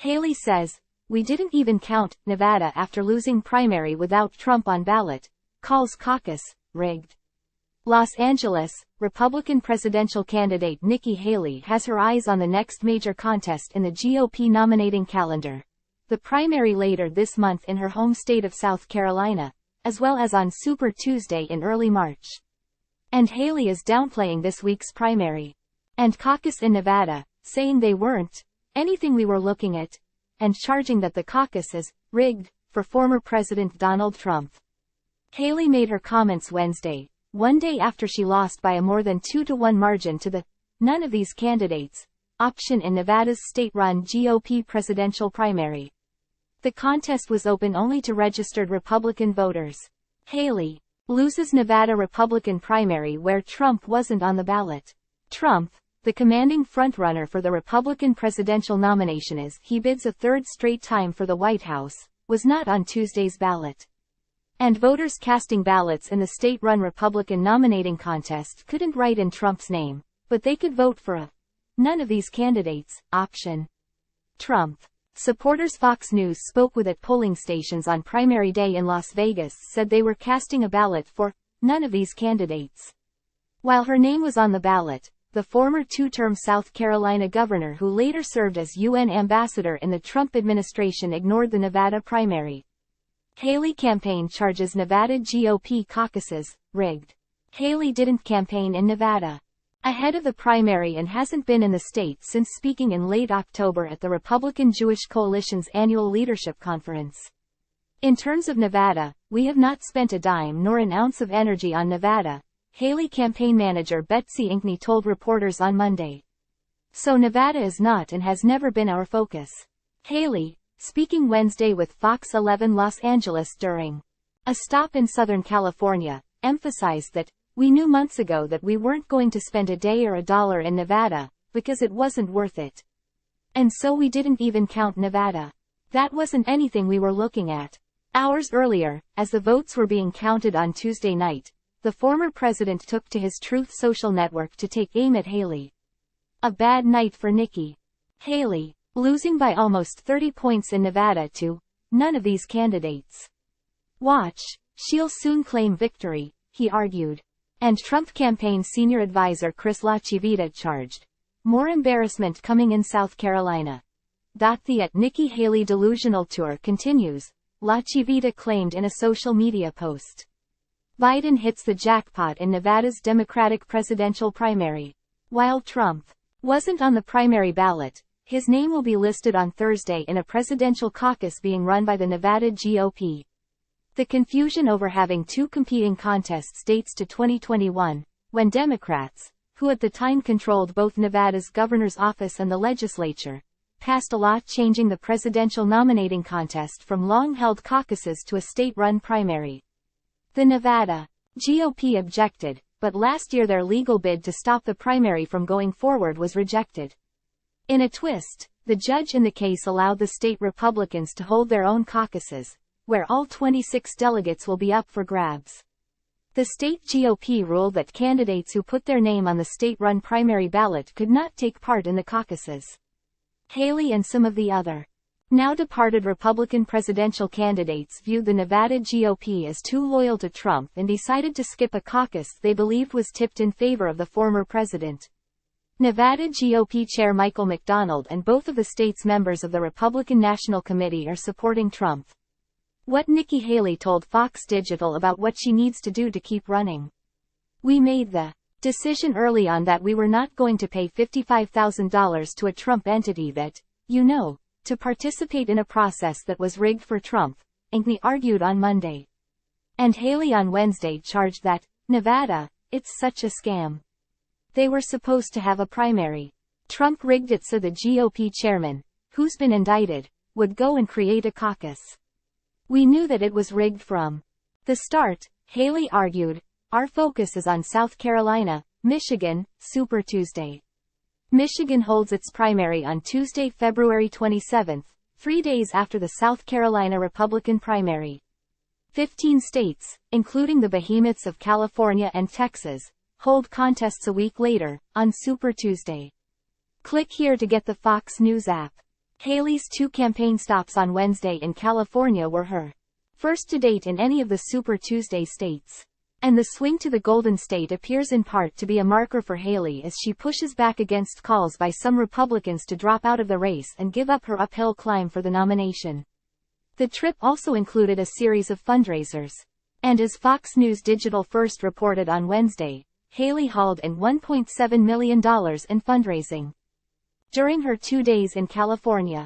Haley says, "We didn't even count Nevada after losing primary without Trump on ballot," calls caucus rigged. Los Angeles, Republican presidential candidate Nikki Haley has her eyes on the next major contest in the GOP nominating calendar, the primary later this month in her home state of South Carolina, as well as on Super Tuesday in early March. And Haley is downplaying this week's primary and caucus in Nevada, saying they weren't anything we were looking at, and charging that the caucus is rigged for former President Donald Trump. Haley made her comments Wednesday, one day after she lost by a more than 2-to-1 margin to the "none of these candidates" option in Nevada's state-run GOP presidential primary. The contest was open only to registered Republican voters. Haley loses Nevada Republican primary where Trump wasn't on the ballot. Trump, the commanding frontrunner for the Republican presidential nomination as he bids a third straight time for the White House, was not on Tuesday's ballot. And voters casting ballots in the state-run Republican nominating contest couldn't write in Trump's name, but they could vote for a "none of these candidates" option. Trump supporters Fox News spoke with at polling stations on primary day in Las Vegas said they were casting a ballot for "none of these candidates." While her name was on the ballot, the former two-term South Carolina governor who later served as UN ambassador in the Trump administration ignored the Nevada primary. Haley campaign charges Nevada GOP caucuses rigged. Haley didn't campaign in Nevada ahead of the primary and hasn't been in the state since speaking in late October at the Republican Jewish Coalition's annual leadership conference. "In terms of Nevada, we have not spent a dime nor an ounce of energy on Nevada," Haley campaign manager Betsy Inkney told reporters on Monday. "So Nevada is not and has never been our focus." Haley, speaking Wednesday with Fox 11 Los Angeles during a stop in Southern California, emphasized that, "We knew months ago that we weren't going to spend a day or a dollar in Nevada, because it wasn't worth it. And so we didn't even count Nevada. That wasn't anything we were looking at." Hours earlier, as the votes were being counted on Tuesday night, the former president took to his Truth Social network to take aim at Haley. "A bad night for Nikki. Haley, losing by almost 30 points in Nevada to none of these candidates. Watch, she'll soon claim victory," he argued. And Trump campaign senior advisor Chris LaCivita charged more embarrassment coming in South Carolina. The Nikki Haley delusional tour continues, LaCivita claimed in a social media post. Biden hits the jackpot in Nevada's Democratic presidential primary. While Trump wasn't on the primary ballot, his name will be listed on Thursday in a presidential caucus being run by the Nevada GOP. The confusion over having two competing contests dates to 2021, when Democrats, who at the time controlled both Nevada's governor's office and the legislature, passed a law changing the presidential nominating contest from long-held caucuses to a state-run primary. The Nevada GOP objected, but last year their legal bid to stop the primary from going forward was rejected. In a twist, the judge in the case allowed the state Republicans to hold their own caucuses, where all 26 delegates will be up for grabs. The state GOP ruled that candidates who put their name on the state-run primary ballot could not take part in the caucuses. Haley and some of the other now departed Republican presidential candidates viewed the Nevada GOP as too loyal to Trump and decided to skip a caucus they believed was tipped in favor of the former president. Nevada GOP Chair Michael McDonald and both of the state's members of the Republican National Committee are supporting Trump. What Nikki Haley told Fox Digital about what she needs to do to keep running. "We made the decision early on that we were not going to pay $55,000 to a Trump entity that, to participate in a process that was rigged for Trump," Inkney argued on Monday. And Haley on Wednesday charged that, "Nevada, it's such a scam. They were supposed to have a primary. Trump rigged it so the GOP chairman, who's been indicted, would go and create a caucus. We knew that it was rigged from the start," Haley argued. "Our focus is on South Carolina, Michigan, Super Tuesday." Michigan holds its primary on Tuesday, February 27, 3 days after the South Carolina Republican primary. 15 states, including the behemoths of California and Texas, hold contests a week later, on Super Tuesday. Click here to get the Fox News app. Haley's 2 campaign stops on Wednesday in California were her first to date in any of the Super Tuesday states. And the swing to the Golden State appears in part to be a marker for Haley as she pushes back against calls by some Republicans to drop out of the race and give up her uphill climb for the nomination. The trip also included a series of fundraisers. And as Fox News Digital First reported on Wednesday, Haley hauled in $1.7 million in fundraising during her 2 days in California.